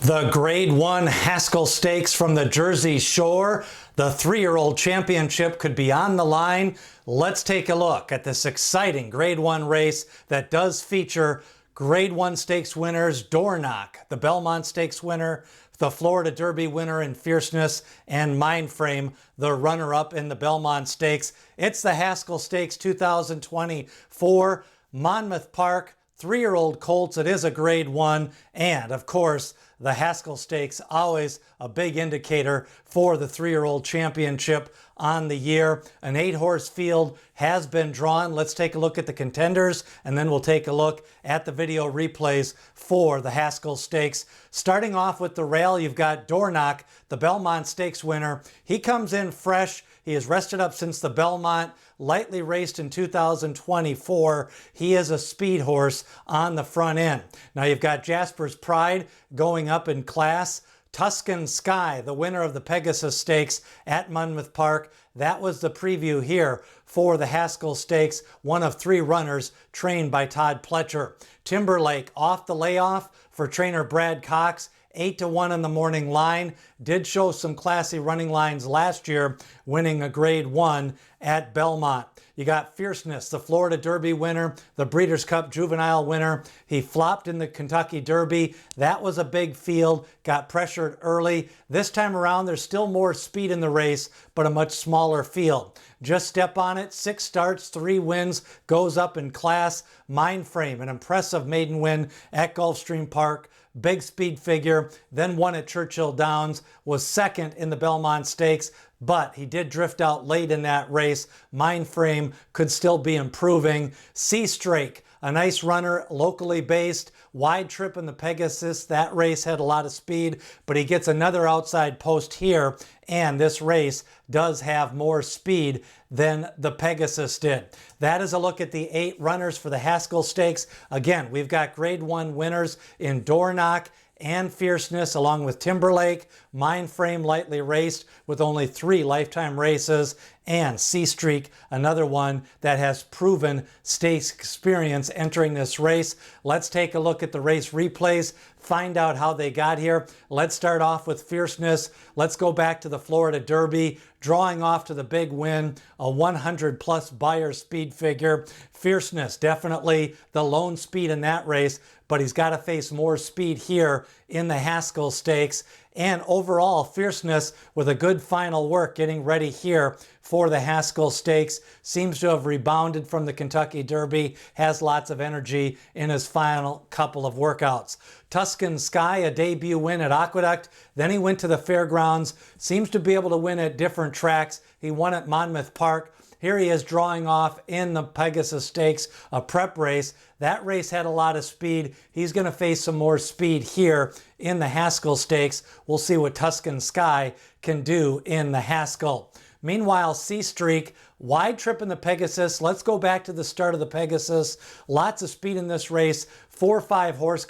The Grade 1 Haskell Stakes from the Jersey Shore. The 3-year-old championship could be on the line. Let's take a look at this exciting Grade 1 race that does feature Grade 1 Stakes winners Dornoch, the Belmont Stakes winner, the Florida Derby winner in Fierceness, and Mindframe, the runner-up in the Belmont Stakes. It's the Haskell Stakes 2024, Monmouth Park, 3-year-old colts. It is a Grade 1, and of course, the Haskell Stakes, always a big indicator for the 3-year-old championship on the year. An 8-horse field has been drawn. Let's take a look at the contenders, and then we'll take a look at the video replays for the Haskell Stakes. Starting off with the rail, you've got Dornoch, the Belmont Stakes winner. He comes in fresh. He has rested up since the Belmont, lightly raced in 2024. He is a speed horse on the front end. Now you've got Jasper's Pride going up in class. Tuscan Sky, the winner of the Pegasus Stakes at Monmouth Park. That was the preview here for the Haskell Stakes, one of 3 runners trained by Todd Pletcher. Timberlake off the layoff for trainer Brad Cox. 8-1 on the morning line. Did show some classy running lines last year, winning a Grade 1 at Belmont. You got Fierceness, the Florida Derby winner, the Breeders' Cup Juvenile winner. He flopped in the Kentucky Derby. That was a big field, got pressured early. This time around, there's still more speed in the race, but a much smaller field. Just step on it, 6 starts, 3 wins, goes up in class. Mindframe, an impressive maiden win at Gulfstream Park. Big speed figure, then won at Churchill Downs, was second in the Belmont Stakes, but he did drift out late in that race. Mindframe could still be improving. Seastrake, a nice runner, locally based, wide trip in the Pegasus. That race had a lot of speed, but he gets another outside post here, and this race does have more speed than the Pegasus did. That is a look at the 8 runners for the Haskell Stakes. Again, we've got Grade 1 winners in Dornoch and Fierceness, along with Timberlake. Mindframe, lightly raced with only 3 lifetime races, and Seastreak, another one that has proven stakes experience entering this race. Let's take a look at the race replays, find out how they got here. Let's start off with Fierceness. Let's go back to the Florida Derby, drawing off to the big win, a 100-plus Beyer speed figure. Fierceness, definitely the lone speed in that race, but he's got to face more speed here in the Haskell Stakes. And overall, Fierceness with a good final work getting ready here for the Haskell Stakes. Seems to have rebounded from the Kentucky Derby, has lots of energy in his final couple of workouts. Tuscan Sky, a debut win at Aqueduct. Then he went to the Fairgrounds. Seems to be able to win at different tracks. He won at Monmouth Park. Here he is drawing off in the Pegasus Stakes, a prep race. That race had a lot of speed. He's going to face some more speed here in the Haskell Stakes. We'll see what Tuscan Sky can do in the Haskell. Meanwhile, Seastreak, wide trip in the Pegasus. Let's go back to the start of the Pegasus. Lots of speed in this race. 4 or 5 horse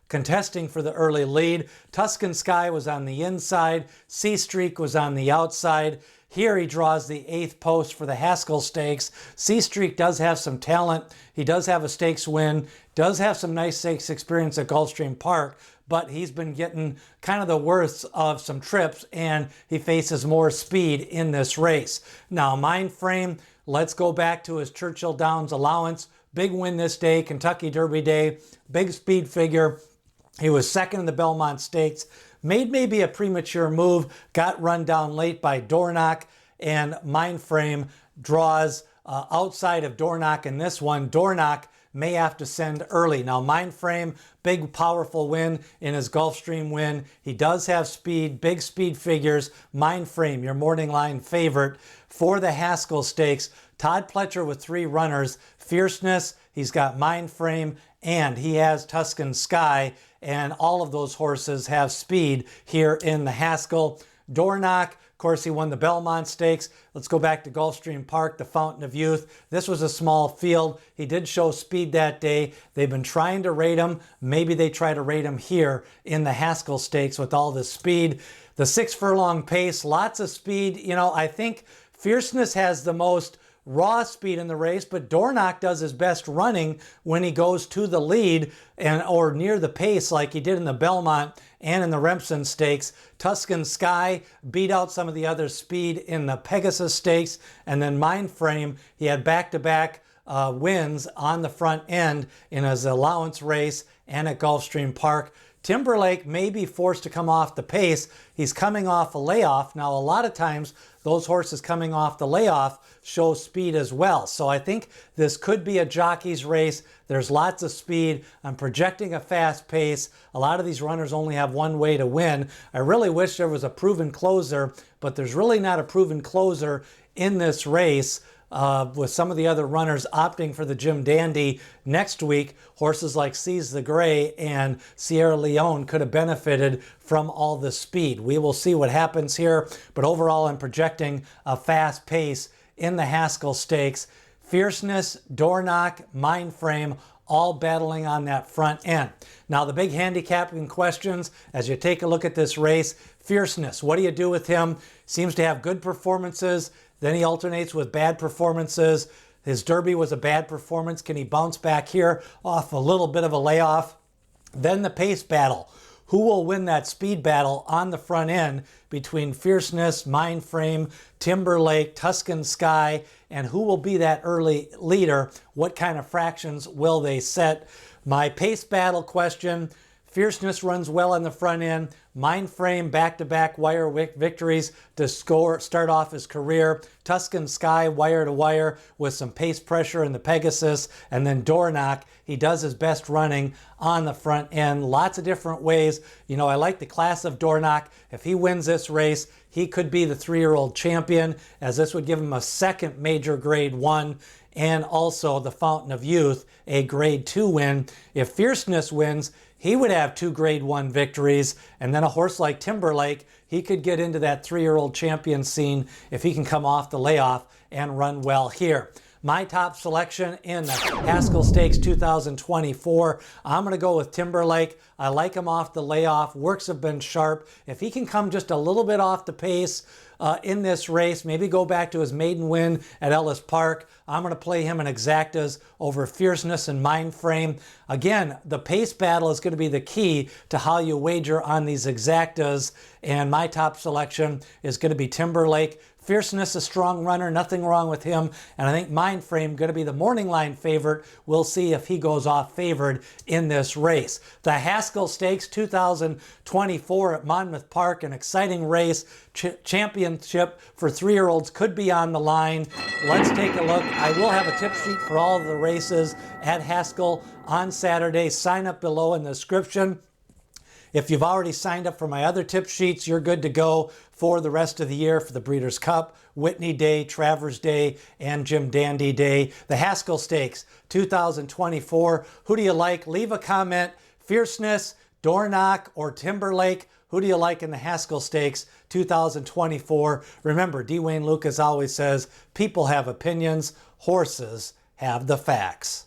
contesting for the early lead. Tuscan Sky was on the inside. Seastreak was on the outside. Here he draws the 8th post for the Haskell Stakes. Seastreak does have some talent. He does have a stakes win, does have some nice stakes experience at Gulfstream Park, but he's been getting kind of the worst of some trips, and he faces more speed in this race. Now, Mindframe, let's go back to his Churchill Downs allowance. Big win this day, Kentucky Derby day, big speed figure. He was second in the Belmont Stakes. Made maybe a premature move, got run down late by Dornoch, and Mindframe draws outside of Dornoch in this one. Dornoch may have to send early. Now Mindframe, big powerful win in his Gulfstream win. He does have speed, big speed figures. Mindframe, your morning line favorite for the Haskell Stakes. Todd Pletcher with 3 runners. Fierceness, he's got Mindframe, and he has Tuscan Sky, and all of those horses have speed here in the Haskell. Dornoch, of course, he won the Belmont Stakes. Let's go back to Gulfstream Park, the Fountain of Youth. This was a small field. He did show speed that day. They've been trying to rate him. Maybe they try to rate him here in the Haskell Stakes with all this speed. The 6 furlong pace, lots of speed. You know, I think Fierceness has the most raw speed in the race, but Dornoch does his best running when he goes to the lead or near the pace like he did in the Belmont and in the Remsen Stakes. Tuscan Sky beat out some of the other speed in the Pegasus Stakes, and then Mindframe, he had back-to-back wins on the front end in his allowance race and at Gulfstream Park. Timberlake may be forced to come off the pace. He's coming off a layoff. Now, a lot of times, those horses coming off the layoff show speed as well. So I think this could be a jockey's race. There's lots of speed. I'm projecting a fast pace. A lot of these runners only have one way to win. I really wish there was a proven closer, but there's really not a proven closer in this race. With some of the other runners opting for the Jim Dandy next week, horses like Seize the Gray and Sierra Leone could have benefited from all the speed. We will see what happens here, but overall I'm projecting a fast pace in the Haskell Stakes. Fierceness, Dornoch, Mindframe, all battling on that front end. Now the big handicapping questions as you take a look at this race. Fierceness, what do you do with him? Seems to have good performances. Then he alternates with bad performances. His Derby was a bad performance. Can he bounce back here off a little bit of a layoff? Then the pace battle. Who will win that speed battle on the front end between Fierceness, Mindframe, Timberlake, Tuscan Sky, and who will be that early leader? What kind of fractions will they set? My pace battle question. Fierceness runs well on the front end. Mindframe back-to-back wire victories to start off his career. Tuscan Sky wire to wire with some pace pressure in the Pegasus. And then Dornoch, he does his best running on the front end. Lots of different ways. You know, I like the class of Dornoch. If he wins this race, he could be the 3-year-old champion, as this would give him a second major Grade 1 and also the Fountain of Youth, a Grade 2 win. If Fierceness wins, he would have 2 Grade 1 victories, and then a horse like Timberlake, he could get into that 3-year-old champion scene if he can come off the layoff and run well here. My top selection in the Haskell Stakes 2024, I'm going to go with Timberlake. I like him off the layoff. Works have been sharp. If he can come just a little bit off the pace in this race, maybe go back to his maiden win at Ellis Park, I'm going to play him in exactas over Fierceness and Mindframe. Again, the pace battle is going to be the key to how you wager on these exactas, and my top selection is going to be Timberlake. Fierceness, a strong runner, nothing wrong with him. And I think Mindframe going to be the morning line favorite. We'll see if he goes off favored in this race. The Haskell Stakes 2024 at Monmouth Park, an exciting race. Championship for 3-year-olds could be on the line. Let's take a look. I will have a tip sheet for all of the races at Haskell on Saturday. Sign up below in the description. If you've already signed up for my other tip sheets, you're good to go for the rest of the year for the Breeders' Cup, Whitney Day, Travers Day, and Jim Dandy Day. The Haskell Stakes 2024. Who do you like? Leave a comment. Fierceness, Dornoch, or Timberlake. Who do you like in the Haskell Stakes 2024? Remember, D. Wayne Lucas always says, people have opinions, horses have the facts.